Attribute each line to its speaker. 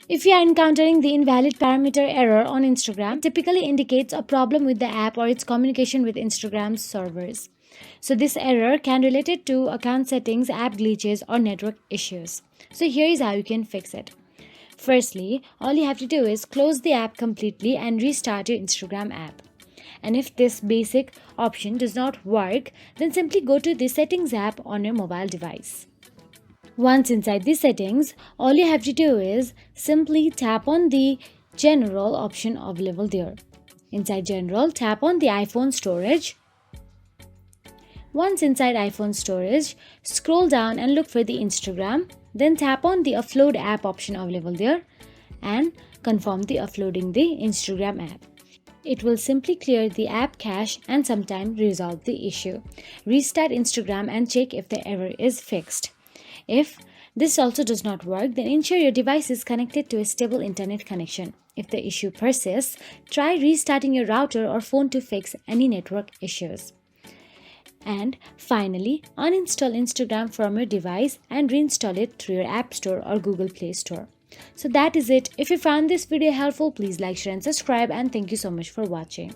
Speaker 1: If you are encountering the invalid parameter error on Instagram, it typically indicates a problem with the app or its communication with Instagram's servers. So this error can relate it to account settings, app glitches, or network issues. So here is how you can fix it. Firstly, all you have to do is close the app completely and restart your Instagram app. And if this basic option does not work, then simply go to the settings app on your mobile device. Once inside the settings, all you have to do is simply tap on the general option available there. Inside general, tap on the iPhone storage. Once inside iPhone storage, scroll down and look for the Instagram. Then tap on the upload app option available there and confirm the uploading the Instagram app. It will simply clear the app cache and sometimes resolve the issue. Restart Instagram and check if the error is fixed. If this also does not work, then ensure your device is connected to a stable internet connection. If the issue persists, try restarting your router or phone to fix any network issues. And finally, uninstall Instagram from your device and reinstall it through your App Store or Google Play Store. So that is it. If you found this video helpful, please like, share and subscribe, and thank you so much for watching.